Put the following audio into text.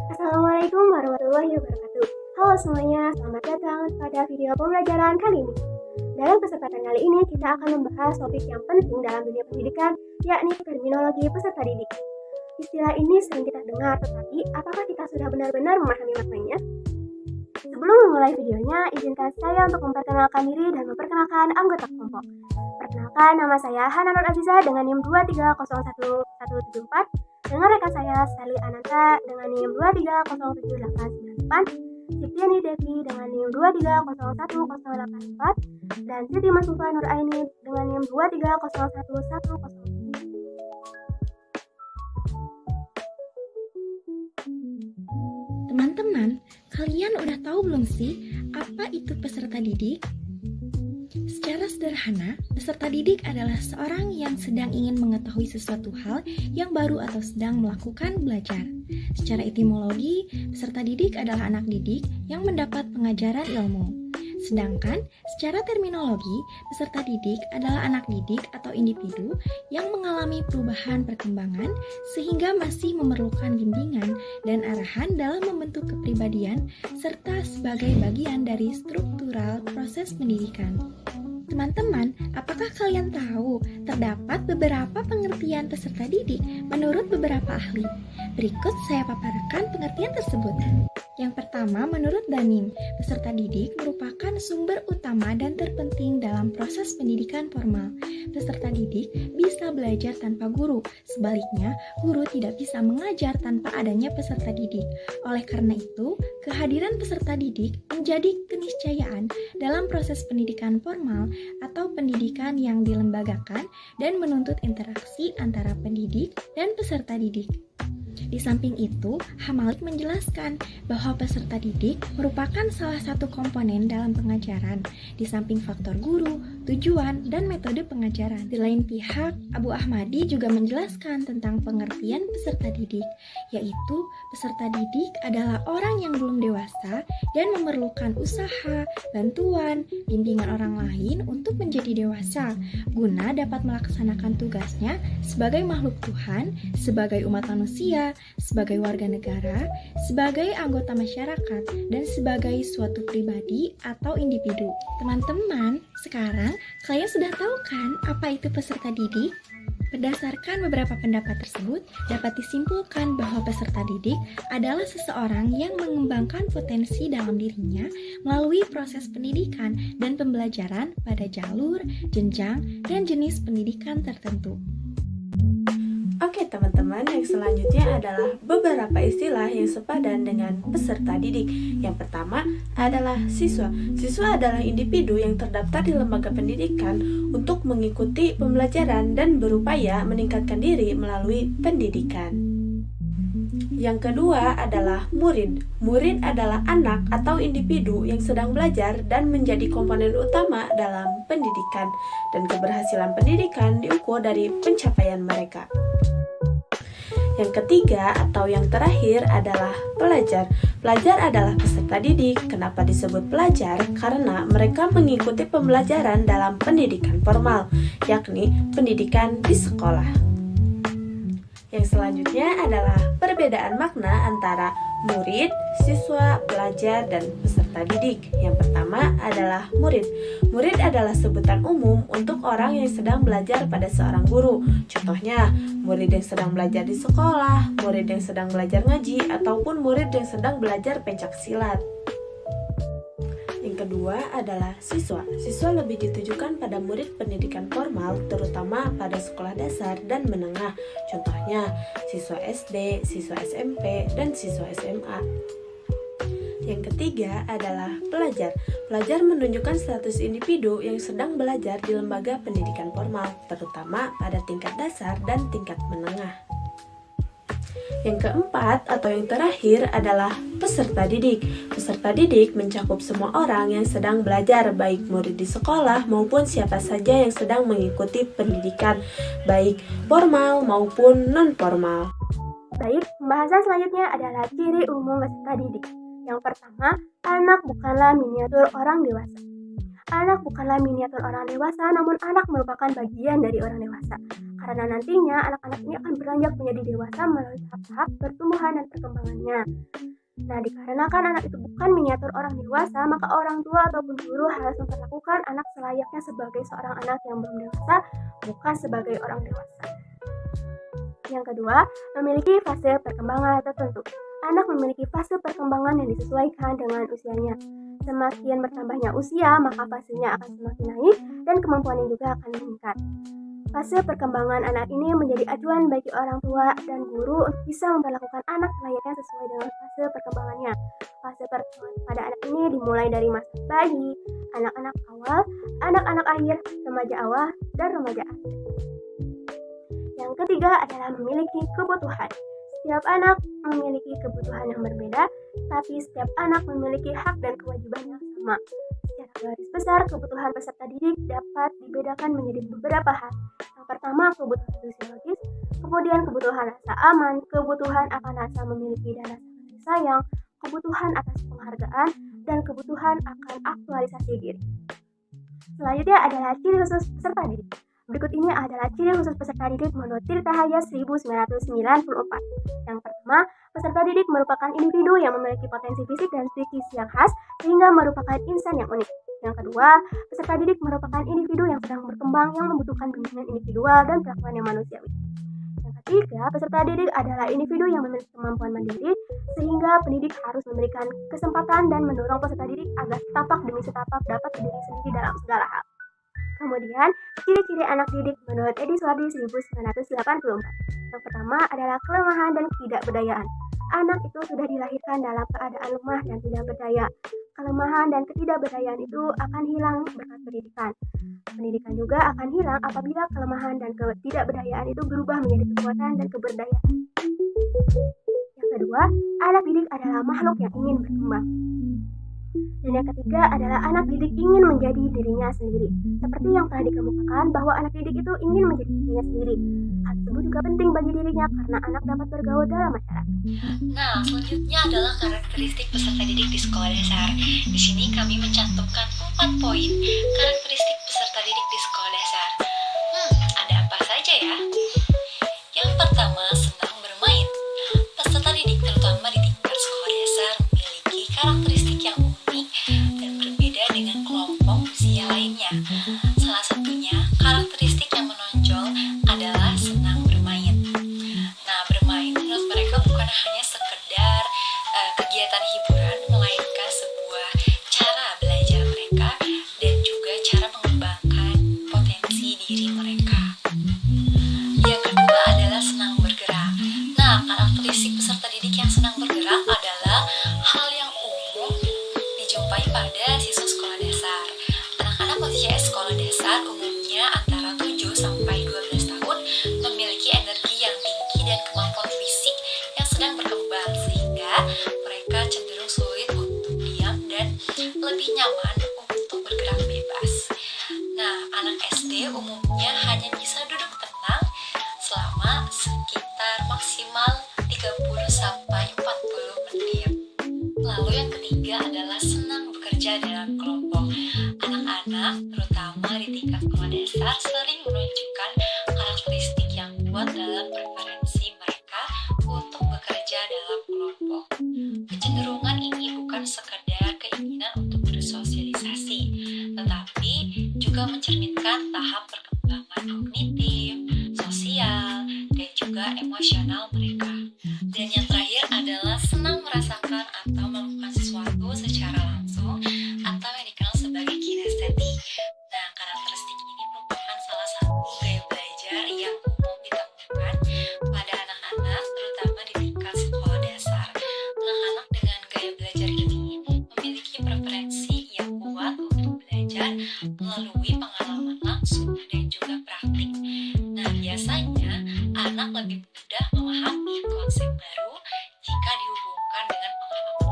Assalamualaikum warahmatullahi wabarakatuh. Halo semuanya, selamat datang pada video pembelajaran kali ini. Dalam kesempatan kali ini kita akan membahas topik yang penting dalam dunia pendidikan, yakni terminologi peserta didik. Istilah ini sering kita dengar, tetapi apakah kita sudah benar-benar memahami maknanya? Sebelum memulai videonya, izinkan saya untuk memperkenalkan diri dan memperkenalkan anggota kelompok. Perkenalkan, nama saya Hana Nur Aziza dengan NIM 2301174, dengan rekan saya Sally Ananta dengan NIM 2307898, Siptiani Devi dengan NIM 2301084, dan Siti Masufa Nur Aini dengan NIM 2301107. Teman-teman, kalian udah tahu belum sih apa itu peserta didik? Secara sederhana, peserta didik adalah seorang yang sedang ingin mengetahui sesuatu hal yang baru atau sedang melakukan belajar. Secara etimologi, peserta didik adalah anak didik yang mendapat pengajaran ilmu. Sedangkan secara terminologi, peserta didik adalah anak didik atau individu yang mengalami perubahan perkembangan sehingga masih memerlukan bimbingan dan arahan dalam membentuk kepribadian serta sebagai bagian dari struktural proses pendidikan. Teman-teman, apakah kalian tahu terdapat beberapa pengertian peserta didik menurut beberapa ahli? Berikut saya paparkan pengertian tersebut. Yang pertama, menurut Danim, peserta didik merupakan sumber utama dan terpenting dalam proses pendidikan formal. Peserta didik bisa belajar tanpa guru, sebaliknya guru tidak bisa mengajar tanpa adanya peserta didik. Oleh karena itu, kehadiran peserta didik menjadi keniscayaan dalam proses pendidikan formal atau pendidikan yang dilembagakan dan menuntut interaksi antara pendidik dan peserta didik. Di samping itu, Hamalik menjelaskan bahwa peserta didik merupakan salah satu komponen dalam pengajaran, di samping faktor guru, tujuan, dan metode pengajaran. Di lain pihak, Abu Ahmadi juga menjelaskan tentang pengertian peserta didik, yaitu peserta didik adalah orang yang belum dewasa dan memerlukan usaha, bantuan, bimbingan orang lain untuk menjadi dewasa, guna dapat melaksanakan tugasnya sebagai makhluk Tuhan, sebagai umat manusia, sebagai warga negara, sebagai anggota masyarakat, dan sebagai suatu pribadi atau individu. Teman-teman, sekarang kalian sudah tahu kan apa itu peserta didik? Berdasarkan beberapa pendapat tersebut, dapat disimpulkan bahwa peserta didik adalah seseorang yang mengembangkan potensi dalam dirinya melalui proses pendidikan dan pembelajaran pada jalur, jenjang, dan jenis pendidikan tertentu. Oke teman-teman, yang selanjutnya adalah beberapa istilah yang sepadan dengan peserta didik. Yang pertama adalah siswa. Siswa adalah individu yang terdaftar di lembaga pendidikan untuk mengikuti pembelajaran dan berupaya meningkatkan diri melalui pendidikan. Yang kedua adalah murid. Murid adalah anak atau individu yang sedang belajar dan menjadi komponen utama dalam pendidikan, dan keberhasilan pendidikan diukur dari pencapaian mereka. Yang ketiga atau yang terakhir adalah pelajar. Pelajar adalah peserta didik. Kenapa disebut pelajar? Karena mereka mengikuti pembelajaran dalam pendidikan formal, yakni pendidikan di sekolah. Yang selanjutnya adalah perbedaan makna antara murid, siswa, pelajar, dan peserta didik. Yang pertama adalah murid. Murid adalah sebutan umum untuk orang yang sedang belajar pada seorang guru. Contohnya, murid yang sedang belajar di sekolah, murid yang sedang belajar ngaji, ataupun murid yang sedang belajar pencak silat. Yang kedua adalah siswa. Siswa lebih ditujukan pada murid pendidikan formal, terutama pada sekolah dasar dan menengah. Contohnya, siswa SD, siswa SMP, dan siswa SMA. Yang ketiga adalah pelajar. Pelajar menunjukkan status individu yang sedang belajar di lembaga pendidikan formal, terutama pada tingkat dasar dan tingkat menengah. Yang keempat atau yang terakhir adalah peserta didik. Peserta didik mencakup semua orang yang sedang belajar, baik murid di sekolah maupun siapa saja yang sedang mengikuti pendidikan, baik formal maupun non-formal. Baik, pembahasan selanjutnya adalah ciri umum peserta didik. Yang pertama, anak bukanlah miniatur orang dewasa. Anak bukanlah miniatur orang dewasa, namun anak merupakan bagian dari orang dewasa. karena nantinya anak-anak ini akan beranjak menjadi dewasa melalui tahap-tahap pertumbuhan dan perkembangannya. Nah, dikarenakan anak itu bukan miniatur orang dewasa, maka orang tua ataupun guru harus memperlakukan anak selayaknya sebagai seorang anak yang belum dewasa, bukan sebagai orang dewasa. Yang kedua, memiliki fase perkembangan tertentu. Anak memiliki fase perkembangan yang disesuaikan dengan usianya. Semakin bertambahnya usia, maka fasenya akan semakin naik dan kemampuannya juga akan meningkat. Fase perkembangan anak ini menjadi acuan bagi orang tua dan guru untuk bisa memperlakukan anak selayaknya sesuai dengan fase perkembangannya. Fase perkembangan pada anak ini dimulai dari masa bayi, anak-anak awal, anak-anak akhir, remaja awal, dan remaja akhir. Yang ketiga adalah memiliki kebutuhan. Setiap anak memiliki kebutuhan yang berbeda, tapi setiap anak memiliki hak dan kewajiban yang sama. Secara garis besar, kebutuhan peserta didik dapat dibedakan menjadi beberapa hal. Yang pertama, kebutuhan fisiologis, kemudian kebutuhan rasa aman, kebutuhan akan rasa memiliki dan rasa kasih sayang, kebutuhan atas penghargaan, dan kebutuhan akan aktualisasi diri. Selanjutnya adalah ciri khusus peserta didik. Berikut ini adalah ciri khusus peserta didik menurut Tirta Hayat 1994. Yang pertama, peserta didik merupakan individu yang memiliki potensi fisik dan psikis yang khas sehingga merupakan insan yang unik. Yang kedua, peserta didik merupakan individu yang sedang berkembang yang membutuhkan bimbingan individual dan perlakuan yang manusiawi. Yang ketiga, peserta didik adalah individu yang memiliki kemampuan mandiri sehingga pendidik harus memberikan kesempatan dan mendorong peserta didik agar setapak demi setapak dapat berdiri sendiri dalam segala hal. Kemudian, ciri-ciri anak didik menurut Edi Suwardi 1984. Yang pertama adalah kelemahan dan ketidakberdayaan. Anak itu sudah dilahirkan dalam keadaan lemah dan tidak berdaya. Kelemahan dan ketidakberdayaan itu akan hilang berkat pendidikan. Pendidikan juga akan hilang apabila kelemahan dan ketidakberdayaan itu berubah menjadi kekuatan dan keberdayaan. Yang kedua, anak didik adalah makhluk yang ingin berkembang. Dan yang ketiga adalah anak didik ingin menjadi dirinya sendiri. Seperti yang telah dikemukakan bahwa anak didik itu ingin menjadi dirinya sendiri. Hal tersebut juga penting bagi dirinya karena anak dapat bergaul dalam masyarakat. Nah, selanjutnya adalah karakteristik peserta didik di sekolah dasar. Di sini kami mencantumkan 4 poin karakteristik peserta didik di sekolah dasar. Ada apa saja ya? Yang pertama, senang bermain. Peserta didik terutama di tingkat sekolah dasar memiliki karakteristik yang unik dan berbeda dengan kelompok usia lainnya. Salah satunya, karakteristik yang menonjol adalah senang bermain. Nah, bermain menurut mereka bukan hanya sekedar kegiatan hiburan, melainkan sebuah cara belajar mereka dan juga cara mengembangkan potensi diri mereka. Yang kedua adalah senang bergerak. Nah, karakteristik peserta didik yang senang bergerak adalah hal yang umum dijumpai pada siswa sekolah dasar. Anak-anak usia sekolah dasar umumnya antara 7 sampai 12 tahun memiliki energi yang tinggi dan kemampuan fisik yang sedang berkembang sehingga mereka cenderung sulit untuk diam dan lebih nyaman untuk bergerak bebas. Nah, anak SD umumnya hanya bisa duduk tenang selama sekitar maksimal 30 sampai 40 menit. Lalu yang ketiga adalah senang bekerja dalam kelompok. Anak-anak, terutama di tingkat sekolah dasar, sering menunjukkan karakteristik yang kuat dalam preferensi mereka untuk bekerja dalam kelompok. Kecenderungan ini bukan sekadar keinginan untuk bersosialisasi, tetapi juga mencerminkan tahap perkembangan kognitif, sosial, dan juga emosional mereka. Dan yang terakhir adalah senang merasakan atau melakukan sesuatu secara langsung atau yang dikenal sebagai kinestetik. Nah, karakteristik ini merupakan salah satu gaya belajar yang umum ditemukan pada anak-anak, terutama di tingkat sekolah dasar. Anak-anak dengan gaya belajar ini memiliki preferensi yang kuat untuk belajar melalui pengalaman langsung dan juga praktik. Nah, biasanya anak lebih mudah memahami konsep baru jika dihubungkan dengan pengalaman